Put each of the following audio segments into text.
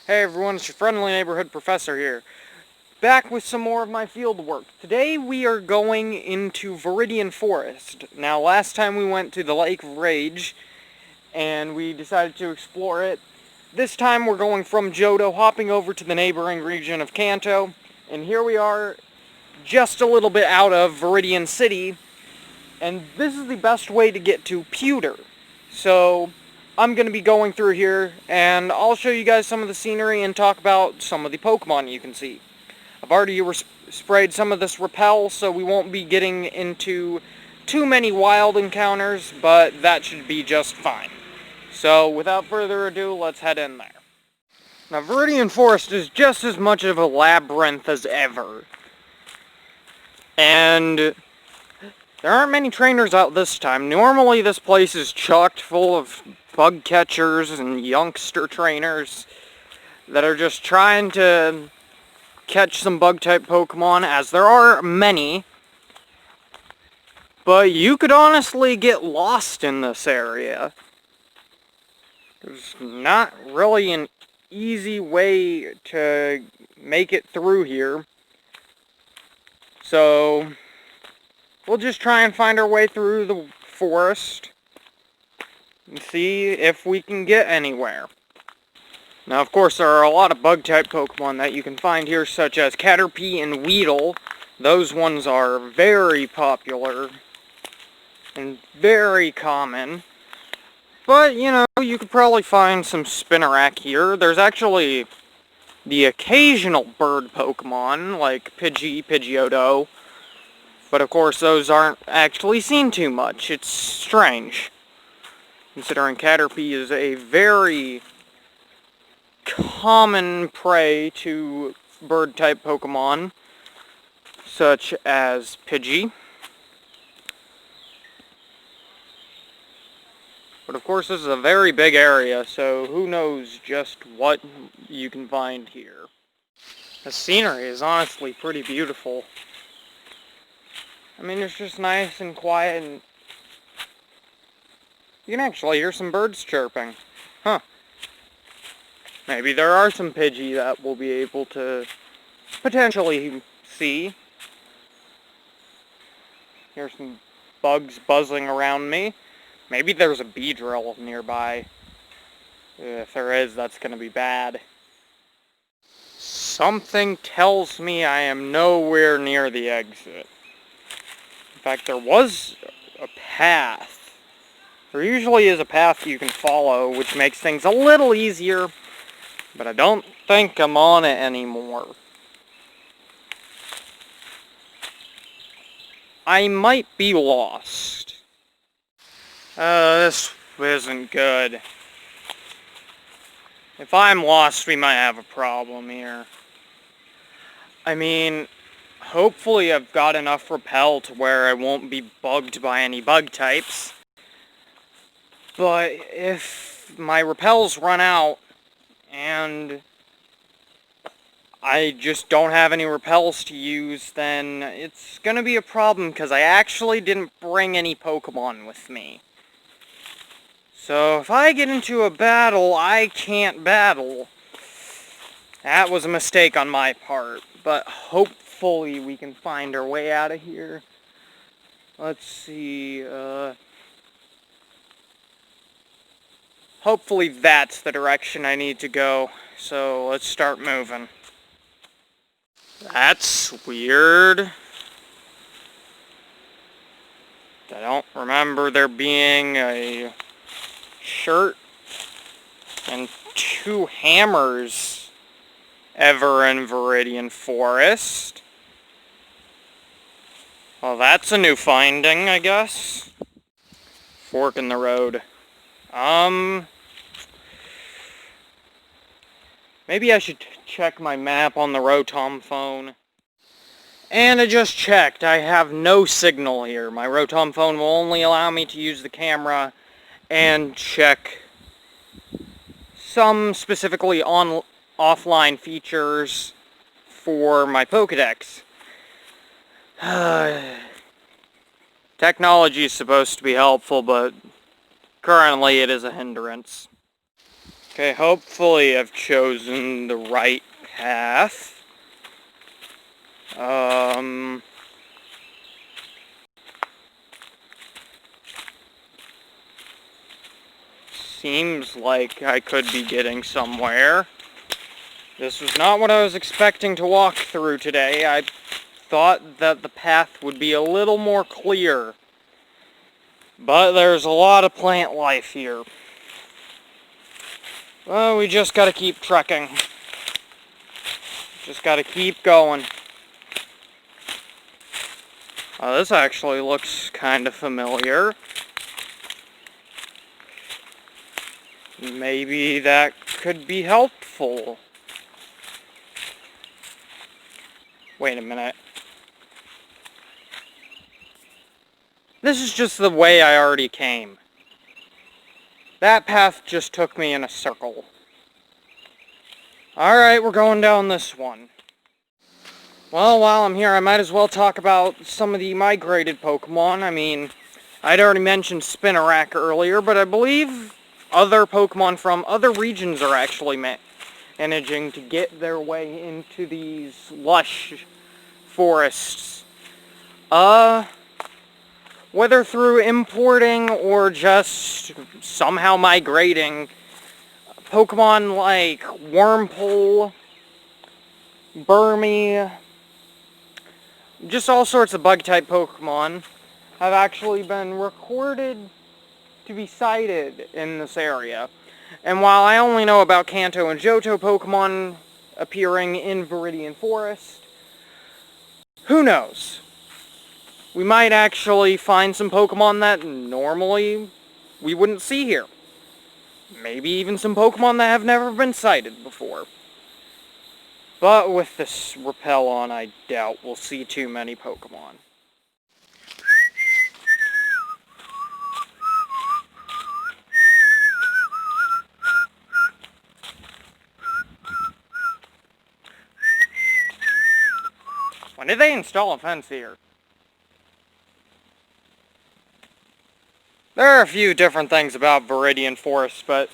Hey everyone, it's your friendly neighborhood professor here. Back with some more of my field work. Today we are going into Viridian Forest. Now last time we went to the Lake of Rage and we decided to explore it. This time we're going from Johto, hopping over to the neighboring region of Kanto. And here we are just a little bit out of Viridian City. And this is the best way to get to Pewter. So I'm going to be going through here, and I'll show you guys some of the scenery and talk about some of the Pokemon you can see. I've already sprayed some of this repel, so we won't be getting into too many wild encounters, but that should be just fine. So without further ado, let's head in there. Now, Viridian Forest is just as much of a labyrinth as ever. And there aren't many trainers out this time. Normally this place is chocked full of bug catchers and youngster trainers that are just trying to catch some bug-type Pokemon, as there are many. But you could honestly get lost in this area. There's not really an easy way to make it through here. So we'll just try and find our way through the forest and see if we can get anywhere. Now, of course, there are a lot of bug-type Pokemon that you can find here, such as Caterpie and Weedle. Those ones are very popular and very common. But, you know, you could probably find some Spinarak here. There's actually the occasional bird Pokemon, like Pidgey, Pidgeotto. But of course, those aren't actually seen too much. It's strange, considering Caterpie is a very common prey to bird-type Pokemon, such as Pidgey. But of course, this is a very big area, so who knows just what you can find here. The scenery is honestly pretty beautiful. I mean, it's just nice and quiet, and you can actually hear some birds chirping. Huh. Maybe there are some Pidgey that we'll be able to potentially see. Here's some bugs buzzing around me. Maybe there's a Beedrill nearby. If there is, that's going to be bad. Something tells me I am nowhere near the exit. In fact, there was a path. There usually is a path you can follow, which makes things a little easier, but I don't think I'm on it anymore. I might be lost. This isn't good. If I'm lost, we might have a problem here. I mean, hopefully I've got enough repel to where I won't be bugged by any bug types. But if my repels run out and I just don't have any repels to use, then it's gonna be a problem, because I actually didn't bring any Pokemon with me. So if I get into a battle, I can't battle. That was a mistake on my part, but hopefully we can find our way out of here. Let's see, hopefully that's the direction I need to go, so let's start moving. That's weird. I don't remember there being a shirt and 2 hammers ever in Viridian Forest. Well, that's a new finding, I guess. Fork in the road. Maybe I should check my map on the Rotom phone. And I just checked. I have no signal here. My Rotom phone will only allow me to use the camera and check some specifically offline features for my Pokedex. Technology is supposed to be helpful, but currently it is a hindrance. Okay, hopefully I've chosen the right path. Seems like I could be getting somewhere. This was not what I was expecting to walk through today. I thought that the path would be a little more clear. But there's a lot of plant life here. Well, we just gotta keep trekking. Just gotta keep going. This actually looks kind of familiar. Maybe that could be helpful. Wait a minute. This is just the way I already came. That path just took me in a circle. Alright, we're going down this one. Well, while I'm here, I might as well talk about some of the migrated Pokemon. I mean, I'd already mentioned Spinarak earlier, but I believe other Pokemon from other regions are actually managing to get their way into these lush forests. Whether through importing or just somehow migrating, Pokemon like Wurmple, Burmy, just all sorts of bug-type Pokemon have actually been recorded to be sighted in this area. And while I only know about Kanto and Johto Pokemon appearing in Viridian Forest, who knows? We might actually find some Pokemon that normally we wouldn't see here. Maybe even some Pokemon that have never been sighted before. But with this repel on, I doubt we'll see too many Pokemon. When did they install a fence here? There are a few different things about Viridian Forest, but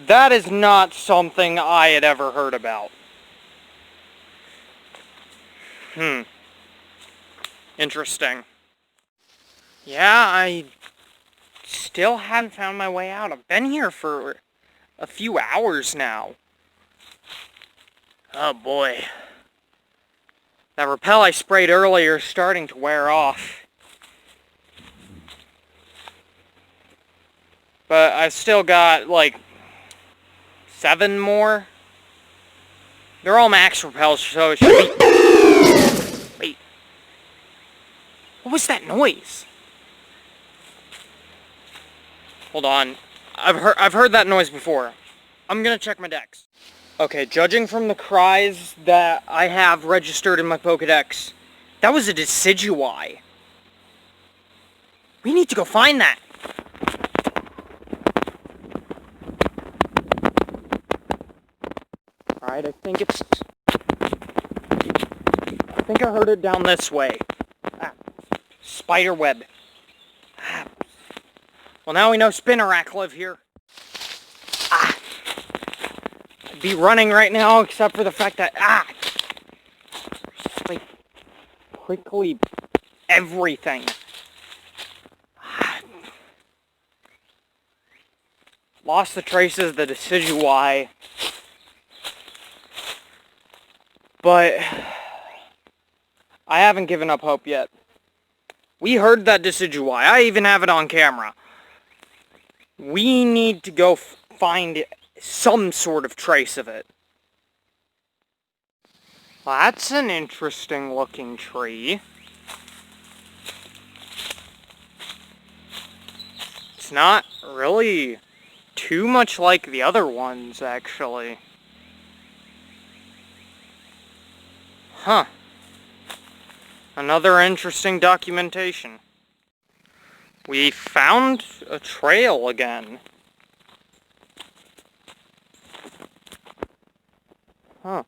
that is not something I had ever heard about. Interesting. Yeah, I still haven't found my way out. I've been here for a few hours now. Oh boy. That repel I sprayed earlier is starting to wear off. But I've still got, like, 7 more. They're all max repels, so it should be... Wait. What was that noise? Hold on. I've heard that noise before. I'm gonna check my dex. Okay, judging from the cries that I have registered in my Pokedex, that was a Decidueye. We need to go find that. Alright, I think I heard it down this way. Ah, spider web. Ah. Well, now we know Spinarak live here. Ah. I'd be running right now, except for the fact that, like, quickly everything. Ah. Lost the traces of the Decidueye. But I haven't given up hope yet. We heard that Decidueye. I even have it on camera. We need to go find some sort of trace of it. Well, that's an interesting looking tree. It's not really too much like the other ones, actually. Huh. Another interesting documentation. We found a trail again. Huh.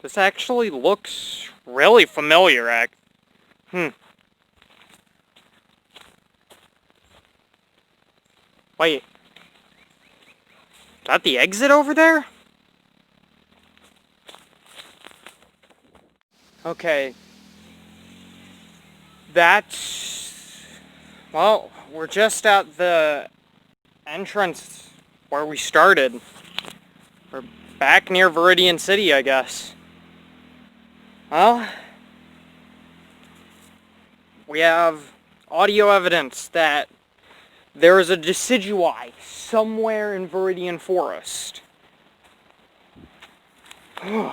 This actually looks really familiar, Wait. Is that the exit over there? Okay. That's... Well, we're just at the entrance where we started. We're back near Viridian City, I guess. Well, we have audio evidence that there is a decidui somewhere in Viridian Forest. We've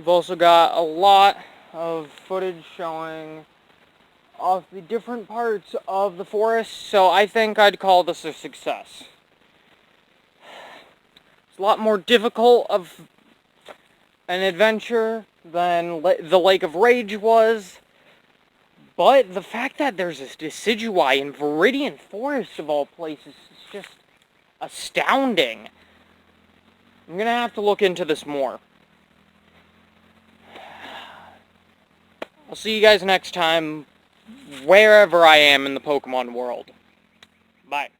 also got a lot of footage showing off the different parts of the forest, so I think I'd call this a success. It's a lot more difficult of an adventure than the Lake of Rage was, but the fact that there's a decidui in Viridian Forest of all places is just astounding. I'm gonna have to look into this more. I'll see you guys next time, wherever I am in the Pokemon world. Bye.